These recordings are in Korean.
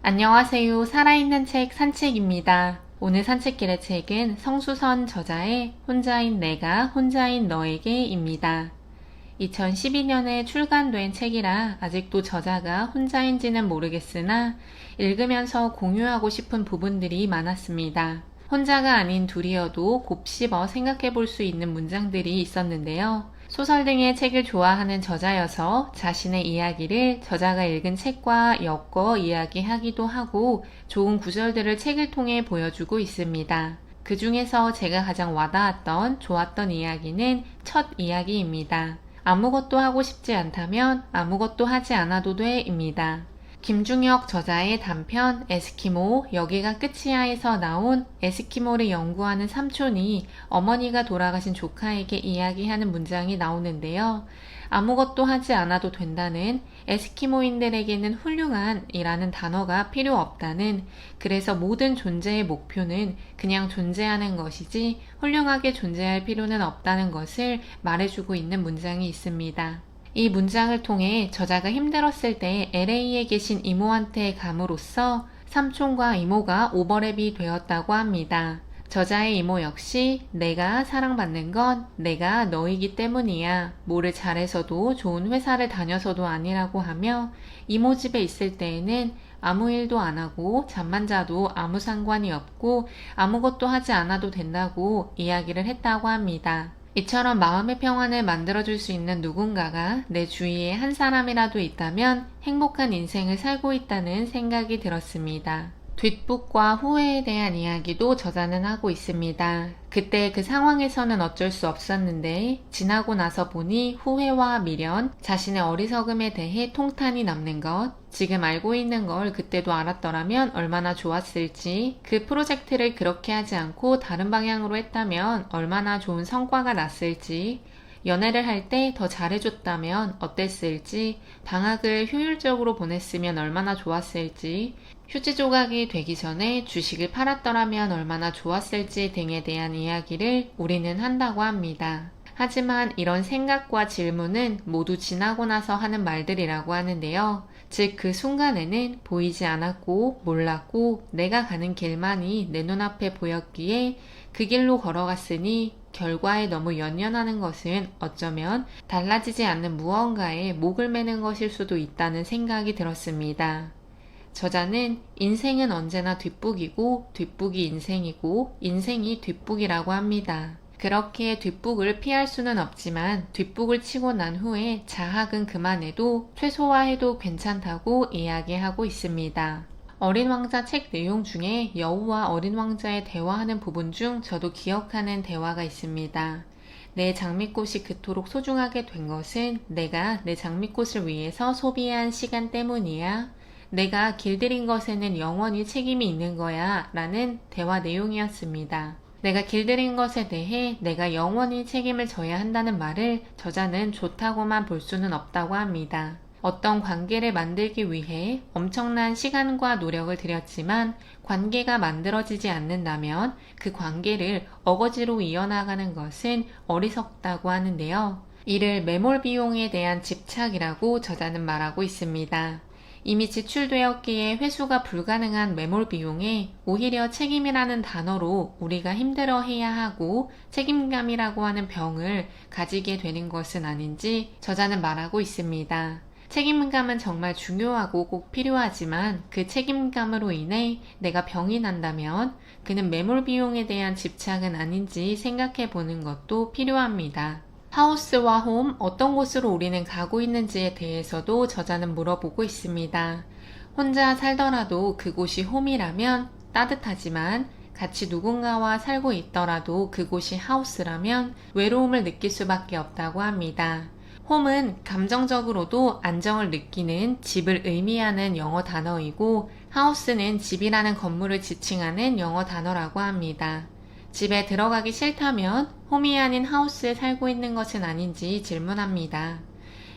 안녕하세요. 살아있는 책 산책입니다. 오늘 산책길의 책은 성수선 저자의 혼자인 내가 혼자인 너에게입니다. 2012년에 출간된 책이라 아직도 저자가 혼자인지는 모르겠으나 읽으면서 공유하고 싶은 부분들이 많았습니다. 혼자가 아닌 둘이어도 곱씹어 생각해 볼 수 있는 문장들이 있었는데요. 소설 등의 책을 좋아하는 저자여서 자신의 이야기를 저자가 읽은 책과 엮어 이야기하기도 하고 좋은 구절들을 책을 통해 보여주고 있습니다. 그 중에서 제가 가장 와닿았던 좋았던 이야기는 첫 이야기입니다. 아무것도 하고 싶지 않다면 아무것도 하지 않아도 돼입니다. 김중혁 저자의 단편 에스키모 여기가 끝이야에서 나온 에스키모를 연구하는 삼촌이 어머니가 돌아가신 조카에게 이야기하는 문장이 나오는데요. 아무것도 하지 않아도 된다는, 에스키모인들에게는 훌륭한 이라는 단어가 필요 없다는, 그래서 모든 존재의 목표는 그냥 존재하는 것이지 훌륭하게 존재할 필요는 없다는 것을 말해주고 있는 문장이 있습니다. 이 문장을 통해 저자가 힘들었을 때 LA에 계신 이모한테 감으로써 삼촌과 이모가 오버랩이 되었다고 합니다. 저자의 이모 역시 내가 사랑받는 건 내가 너이기 때문이야. 뭐를 잘해서도 좋은 회사를 다녀서도 아니라고 하며 이모 집에 있을 때에는 아무 일도 안 하고 잠만 자도 아무 상관이 없고 아무것도 하지 않아도 된다고 이야기를 했다고 합니다. 이처럼 마음의 평안을 만들어줄 수 있는 누군가가 내 주위에 한 사람이라도 있다면 행복한 인생을 살고 있다는 생각이 들었습니다. 뒷북과 후회에 대한 이야기도 저자는 하고 있습니다. 그때 그 상황에서는 어쩔 수 없었는데 지나고 나서 보니 후회와 미련, 자신의 어리석음에 대해 통탄이 남는 것, 지금 알고 있는 걸 그때도 알았더라면 얼마나 좋았을지, 그 프로젝트를 그렇게 하지 않고 다른 방향으로 했다면 얼마나 좋은 성과가 났을지, 연애를 할 때 더 잘해줬다면 어땠을지, 방학을 효율적으로 보냈으면 얼마나 좋았을지, 휴지 조각이 되기 전에 주식을 팔았더라면 얼마나 좋았을지 등에 대한 이야기를 우리는 한다고 합니다. 하지만 이런 생각과 질문은 모두 지나고 나서 하는 말들이라고 하는데요. 즉 그 순간에는 보이지 않았고 몰랐고 내가 가는 길만이 내 눈앞에 보였기에 그 길로 걸어갔으니 결과에 너무 연연하는 것은 어쩌면 달라지지 않는 무언가에 목을 매는 것일 수도 있다는 생각이 들었습니다. 저자는 인생은 언제나 뒷북이고 뒷북이 인생이고 인생이 뒷북이라고 합니다. 그렇게 뒷북을 피할 수는 없지만 뒷북을 치고 난 후에 자학은 그만해도 최소화해도 괜찮다고 이야기하고 있습니다. 어린 왕자 책 내용 중에 여우와 어린 왕자의 대화하는 부분 중 저도 기억하는 대화가 있습니다. 내 장미꽃이 그토록 소중하게 된 것은 내가 내 장미꽃을 위해서 소비한 시간 때문이야. 내가 길들인 것에는 영원히 책임이 있는 거야 라는 대화 내용이었습니다. 내가 길들인 것에 대해 내가 영원히 책임을 져야 한다는 말을 저자는 좋다고만 볼 수는 없다고 합니다. 어떤 관계를 만들기 위해 엄청난 시간과 노력을 들였지만 관계가 만들어지지 않는다면 그 관계를 어거지로 이어나가는 것은 어리석다고 하는데요. 이를 매몰 비용에 대한 집착이라고 저자는 말하고 있습니다. 이미 지출되었기에 회수가 불가능한 매몰 비용에 오히려 책임이라는 단어로 우리가 힘들어해야 하고 책임감이라고 하는 병을 가지게 되는 것은 아닌지 저자는 말하고 있습니다. 책임감은 정말 중요하고 꼭 필요하지만 그 책임감으로 인해 내가 병이 난다면 그는 매몰 비용에 대한 집착은 아닌지 생각해 보는 것도 필요합니다. 하우스와 홈, 어떤 곳으로 우리는 가고 있는지에 대해서도 저자는 물어보고 있습니다. 혼자 살더라도 그곳이 홈이라면 따뜻하지만 같이 누군가와 살고 있더라도 그곳이 하우스라면 외로움을 느낄 수밖에 없다고 합니다. 홈은 감정적으로도 안정을 느끼는 집을 의미하는 영어 단어이고 하우스는 집이라는 건물을 지칭하는 영어 단어라고 합니다. 집에 들어가기 싫다면 홈이 아닌 하우스에 살고 있는 것은 아닌지 질문합니다.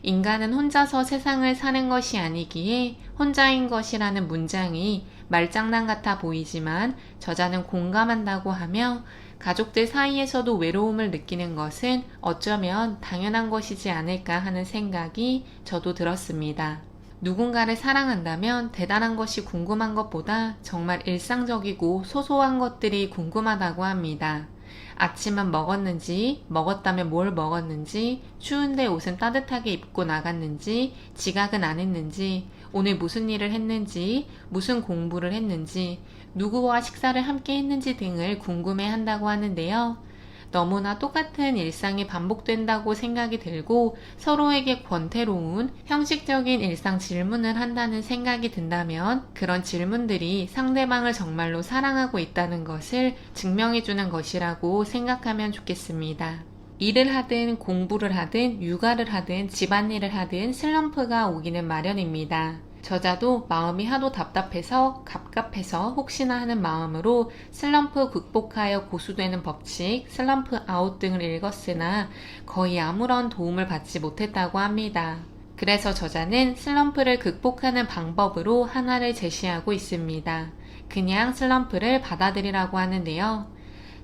인간은 혼자서 세상을 사는 것이 아니기에 혼자인 것이라는 문장이 말장난 같아 보이지만 저자는 공감한다고 하며 가족들 사이에서도 외로움을 느끼는 것은 어쩌면 당연한 것이지 않을까 하는 생각이 저도 들었습니다. 누군가를 사랑한다면 대단한 것이 궁금한 것보다 정말 일상적이고 소소한 것들이 궁금하다고 합니다. 아침은 먹었는지, 먹었다면 뭘 먹었는지, 추운데 옷은 따뜻하게 입고 나갔는지, 지각은 안 했는지, 오늘 무슨 일을 했는지, 무슨 공부를 했는지, 누구와 식사를 함께 했는지 등을 궁금해 한다고 하는데요. 너무나 똑같은 일상이 반복된다고 생각이 들고 서로에게 권태로운 형식적인 일상 질문을 한다는 생각이 든다면 그런 질문들이 상대방을 정말로 사랑하고 있다는 것을 증명해주는 것이라고 생각하면 좋겠습니다. 일을 하든 공부를 하든 육아를 하든 집안일을 하든 슬럼프가 오기는 마련입니다. 저자도 마음이 하도 답답해서 갑갑해서 혹시나 하는 마음으로 슬럼프 극복하여 고수되는 법칙, 슬럼프 아웃 등을 읽었으나 거의 아무런 도움을 받지 못했다고 합니다. 그래서 저자는 슬럼프를 극복하는 방법으로 하나를 제시하고 있습니다. 그냥 슬럼프를 받아들이라고 하는데요.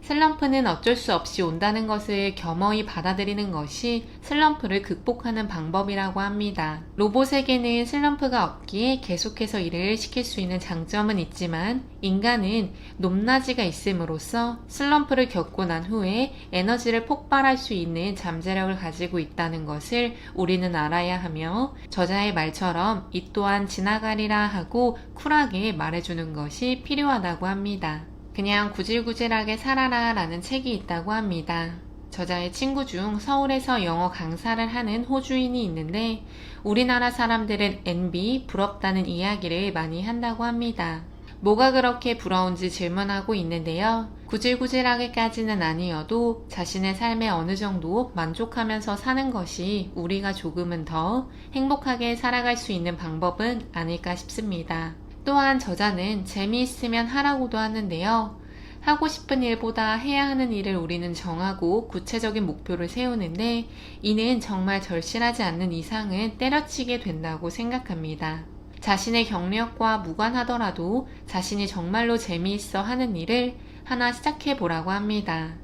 슬럼프는 어쩔 수 없이 온다는 것을 겸허히 받아들이는 것이 슬럼프를 극복하는 방법이라고 합니다. 로봇에게는 슬럼프가 없기에 계속해서 일을 시킬 수 있는 장점은 있지만 인간은 높낮이가 있음으로써 슬럼프를 겪고 난 후에 에너지를 폭발할 수 있는 잠재력을 가지고 있다는 것을 우리는 알아야 하며 저자의 말처럼 이 또한 지나가리라 하고 쿨하게 말해주는 것이 필요하다고 합니다. 그냥 구질구질하게 살아라 라는 책이 있다고 합니다. 저자의 친구 중 서울에서 영어 강사를 하는 호주인이 있는데 우리나라 사람들은 envy, 부럽다는 이야기를 많이 한다고 합니다. 뭐가 그렇게 부러운지 질문하고 있는데요. 구질구질하게까지는 아니어도 자신의 삶에 어느 정도 만족하면서 사는 것이 우리가 조금은 더 행복하게 살아갈 수 있는 방법은 아닐까 싶습니다. 또한 저자는 재미있으면 하라고도 하는데요. 하고 싶은 일보다 해야 하는 일을 우리는 정하고 구체적인 목표를 세우는데 이는 정말 절실하지 않는 이상은 때려치게 된다고 생각합니다. 자신의 경력과 무관하더라도 자신이 정말로 재미있어 하는 일을 하나 시작해 보라고 합니다.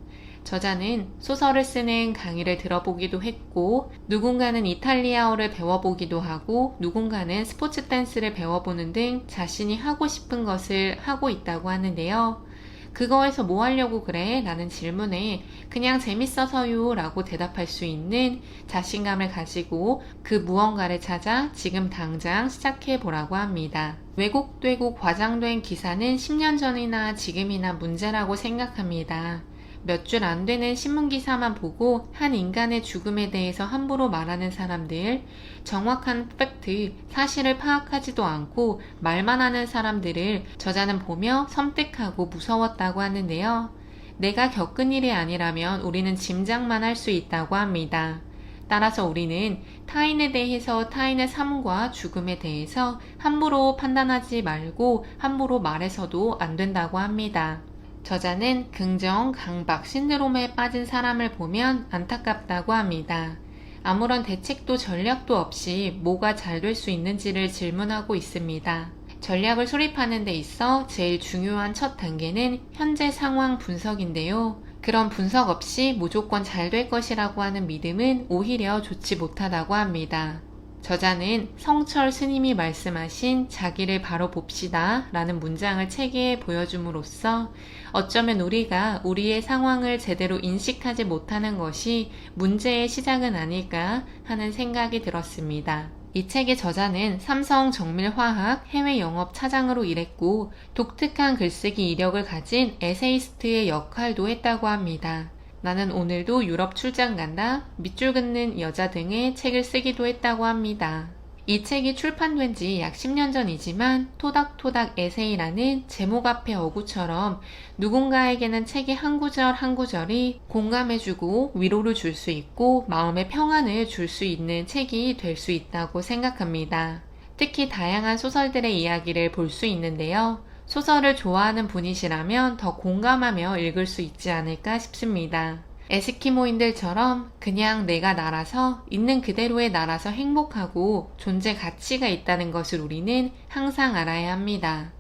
저자는 소설을 쓰는 강의를 들어보기도 했고 누군가는 이탈리아어를 배워보기도 하고 누군가는 스포츠 댄스를 배워보는 등 자신이 하고 싶은 것을 하고 있다고 하는데요. 그거에서 뭐 하려고 그래? 라는 질문에 그냥 재밌어서요 라고 대답할 수 있는 자신감을 가지고 그 무언가를 찾아 지금 당장 시작해 보라고 합니다. 왜곡되고 과장된 기사는 10년 전이나 지금이나 문제라고 생각합니다. 몇 줄 안 되는 신문기사만 보고 한 인간의 죽음에 대해서 함부로 말하는 사람들, 정확한 팩트, 사실을 파악하지도 않고 말만 하는 사람들을 저자는 보며 섬뜩하고 무서웠다고 하는데요. 내가 겪은 일이 아니라면 우리는 짐작만 할 수 있다고 합니다. 따라서 우리는 타인에 대해서 타인의 삶과 죽음에 대해서 함부로 판단하지 말고 함부로 말해서도 안 된다고 합니다. 저자는 긍정, 강박, 신드롬에 빠진 사람을 보면 안타깝다고 합니다. 아무런 대책도 전략도 없이 뭐가 잘 될 수 있는지를 질문하고 있습니다. 전략을 수립하는 데 있어 제일 중요한 첫 단계는 현재 상황 분석인데요. 그런 분석 없이 무조건 잘 될 것이라고 하는 믿음은 오히려 좋지 못하다고 합니다. 저자는 성철 스님이 말씀하신 자기를 바로 봅시다 라는 문장을 책에 보여줌으로써 어쩌면 우리가 우리의 상황을 제대로 인식하지 못하는 것이 문제의 시작은 아닐까 하는 생각이 들었습니다. 이 책의 저자는 삼성 정밀화학 해외 영업 차장으로 일했고 독특한 글쓰기 이력을 가진 에세이스트의 역할도 했다고 합니다. 나는 오늘도 유럽 출장 간다, 밑줄 긋는 여자 등의 책을 쓰기도 했다고 합니다. 이 책이 출판된 지 약 10년 전이지만 토닥토닥 에세이라는 제목 앞의 어구처럼 누군가에게는 책의 한 구절 한 구절이 공감해주고 위로를 줄 수 있고 마음의 평안을 줄 수 있는 책이 될 수 있다고 생각합니다. 특히 다양한 소설들의 이야기를 볼 수 있는데요. 소설을 좋아하는 분이시라면 더 공감하며 읽을 수 있지 않을까 싶습니다. 에스키모인들처럼 그냥 내가 날아서 있는 그대로의 날아서 행복하고 존재 가치가 있다는 것을 우리는 항상 알아야 합니다.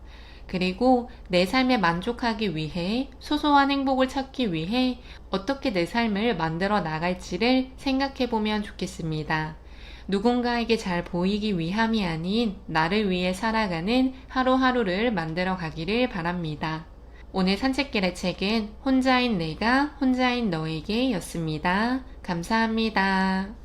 그리고 내 삶에 만족하기 위해 소소한 행복을 찾기 위해 어떻게 내 삶을 만들어 나갈지를 생각해 보면 좋겠습니다. 누군가에게 잘 보이기 위함이 아닌 나를 위해 살아가는 하루하루를 만들어 가기를 바랍니다. 오늘 산책길의 책은 혼자인 내가 혼자인 너에게 였습니다. 감사합니다.